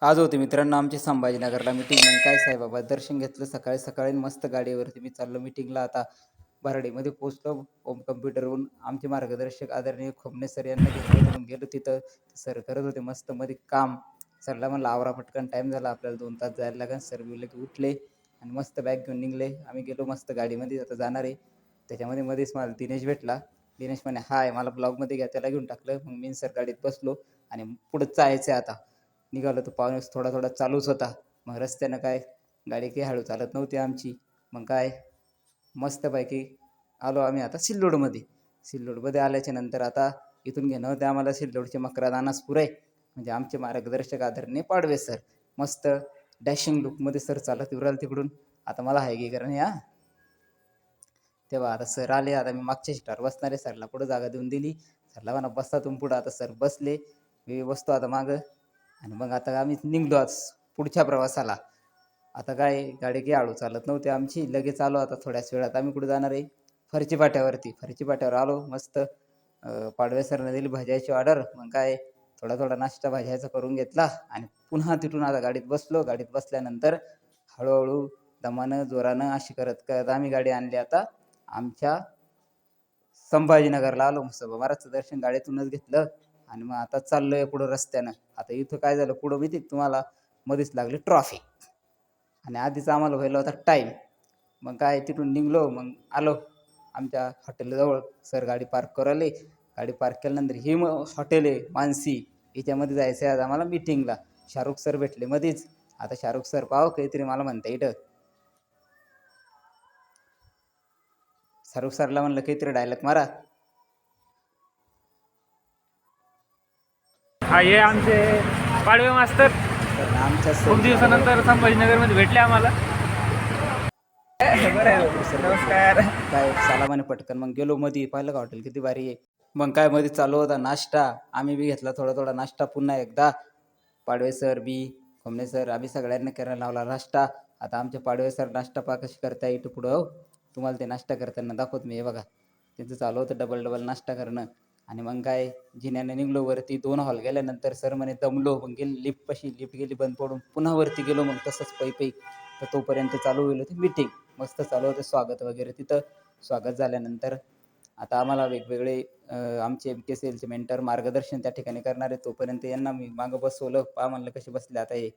आज होते मित्रांनो आमची संभाजीनगरला मीटिंग. मग काय साहेबाबा दर्शन घेतलं सकाळी सकाळी मस्त गाडीवरती मी चाललो मीटिंगला. आता बराडीमध्ये पोहोचलो. होम कम्प्युटरहून आमचे मार्गदर्शक आदरणीय खोमणे सर यांना घेतलं होतं. मग गेलो तिथं. सर करत होते मस्त मध्ये काम. सरला म्हणलं आवरा पटकन, टाईम झाला आपल्याला 2 तास जायला लागेल. सर बोलले की उठले आणि मस्त बॅग घेऊन निघले. आम्ही गेलो मस्त गाडीमध्ये, आता जाणार आहे. त्याच्यामध्ये मध्येच मला दिनेश भेटला. दिनेश म्हणे हाय, मला ब्लॉगमध्ये घ्या. त्याला घेऊन टाकलं. मग मी सर गाडीत बसलो आणि पुढं जायचं आहे आता. निघालो तर पाऊस थोडा थोडा चालूच होता. मग रस्त्यानं काय गाडी काही हळू चालत नव्हती आमची. मग काय मस्तपैकी आलो आम्ही आता सिल्लोडमध्ये. सिल्लोडमध्ये आल्याच्या नंतर आता इथून घेणं होतं आम्हाला सिल्लोडचे मकरादानासपूर आहे. म्हणजे आमचे मार्गदर्शक आदरणीय पाडवे सर. मस्त डॅशिंग लुकमध्ये सर चालत येऊ तिकडून. आता मला हाय की कारण या तेव्हा आता सर आले. आता मी मागच्या सीटावर बसणार आहे. सरला पुढं जागा देऊन दिली. सरला म्हणा बसता तुम्ही पुढं. आता सर बसले, मी बसतो आता मागं. आणि मग आता आम्ही निघलो आज पुढच्या प्रवासाला. आता काय गाडी काही हळू चालत नव्हती आमची. लगेच आलो आता थोड्याच वेळात. आम्ही कुठे जाणार आहे फरची पाट्यावरती. फरची पाट्यावर आलो मस्त. पाडवे सरने दिली भज्याची ऑर्डर. मग काय थोडा थोडा नाश्ता भज्याचा करून घेतला आणि पुन्हा तिथून आता गाडीत बसलो. गाडीत बसल्यानंतर हळूहळू दमानं जोरानं अशी करत करत आम्ही गाडी आणली आता आमच्या संभाजीनगरला आलो. मस्त महाराजचं दर्शन गाडीतूनच घेतलं आणि मग आता चाललोय पुढं रस्त्यानं. आता इथं काय झालं पुढं माहिती तुम्हाला, मध्येच लागली ट्रॉफिक आणि आधीच आम्हाला व्हायला होता टाईम. मग काय तिथून निघलो. मग आलो आमच्या हॉटेलजवळ. सर गाडी पार्क करायला. गाडी पार्क केल्यानंतर ही हॉटेल आहे मानसी, याच्यामध्ये जायचं आहे आज आम्हाला मीटिंगला. शाहरुख सर भेटले मध्येच. आता शाहरुख सर पाव काहीतरी मला म्हणता इथं. शाहरुख सरला म्हणलं काहीतरी डायलॉग मारा. हा हे आमचे पाडवे मास्तर आमच्या खूप दिवसानंतर संभाजीनगरमध्ये भेटले आम्हाला. नमस्कार. काय साला म्हणे पटकन. मग गेलो मध्ये, पाहिलं का हॉटेल किती भारी आहे. मग काय मध्ये चालू होता नाश्ता. आम्ही बी घेतला थोडा थोडा नाश्ता पुन्हा एकदा. पाडवे सर बी खोमणे सर आम्ही सगळ्यांना करायला लावला नाश्ता. आता आमचे पाडवे सर नाश्ता पा कशी करता इथं पुढं हो, तुम्हाला ते नाश्ता करताना दाखवत मी. हे बघा त्यांचं चालू होतं डबल डबल नाश्ता करणं. आणि मग काय जिन्याने निघलो वरती. 2 हॉल गेल्यानंतर सर म्हणे दमलो. मग गेली लिफ्टपाशी, लिफ्ट गेली बंद पडून. पुन्हा वरती गेलो मग तसंच पै तर तोपर्यंत चालू होईल होती मीटिंग. मस्त चालू होतं स्वागत वगैरे तिथं. स्वागत झाल्यानंतर आता आम्हाला वेगवेगळे आमचे MKCLचे मेंटर मार्गदर्शन त्या ठिकाणी करणार आहे. तोपर्यंत यांना मी मागं बसवलं. पहा म्हणलं कसे बसले आता हे.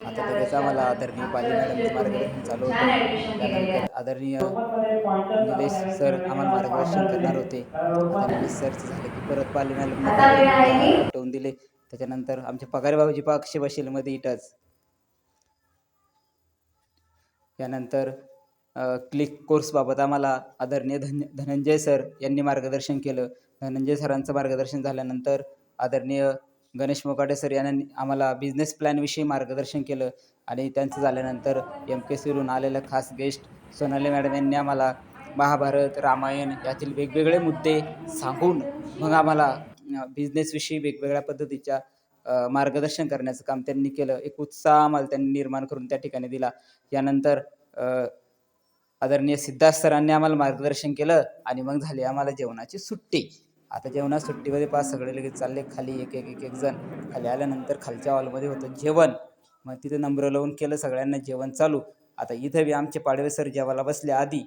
आता लगेच आम्हाला आदरणीय पाली मॅडमचं मार्गदर्शन चालू होतं. त्यानंतर आदरणीय निलेश सर आम्हाला मार्गदर्शन करणार होते. आता निलेश सरचं झालं की परत पाली मॅडमने काही पटवून दिले. त्याच्यानंतर आमचे पगारे बाबूजी पक्ष बसेल मध्ये इटच. त्यानंतर क्लिक कोर्सबाबत आम्हाला आदरणीय धनंजय सर यांनी मार्गदर्शन केलं. धनंजय सरांचं मार्गदर्शन झाल्यानंतर आदरणीय गणेश मोकाटे सर यांनी आम्हाला बिझनेस प्लॅनविषयी मार्गदर्शन केलं. आणि त्यांचं झाल्यानंतर MKCवरून आलेलं खास गेस्ट सोनाली मॅडम यांनी आम्हाला महाभारत रामायण यातील वेगवेगळे मुद्दे सांगून मग आम्हाला बिझनेसविषयी वेगवेगळ्या पद्धतीच्या मार्गदर्शन करण्याचं काम त्यांनी केलं. एक उत्साह आम्हाला त्यांनी निर्माण करून त्या ठिकाणी दिला. यानंतर आदरणीय सिद्धार्थ सरांनी आम्हाला मार्गदर्शन केलं आणि मग झाली आम्हाला जेवणाची सुट्टी. आता जेवणाच्या सुट्टीमध्ये पाच सगळे लगेच चालले खाली. एक एक एक एक जण खाली आल्यानंतर खालच्या हॉलमध्ये होतं जेवण. मग तिथे नंबर लावून केलं सगळ्यांना जेवण चालू. आता इथं बी आमचे पाडवे सर जेवायला बसले आधी,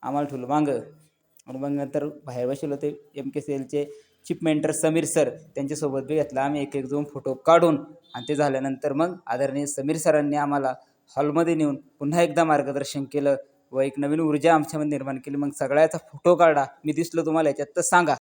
आम्हाला ठेवलं मागं. आणि मग नंतर बाहेर बसले होते MKCLचे चीफ मेंटर समीर सर, त्यांच्यासोबत बी घेतला आम्ही एक एक 2 फोटो काढून. आणि ते झाल्यानंतर मग आदरणीय समीर सरांनी आम्हाला हॉलमध्ये नेऊन पुन्हा एकदा मार्गदर्शन केलं व एक नवीन ऊर्जा आमच्यामध्ये निर्माण केली. मग सगळ्याचा फोटो काढा. मी दिसलो तुम्हाला याच्यात तर सांगा.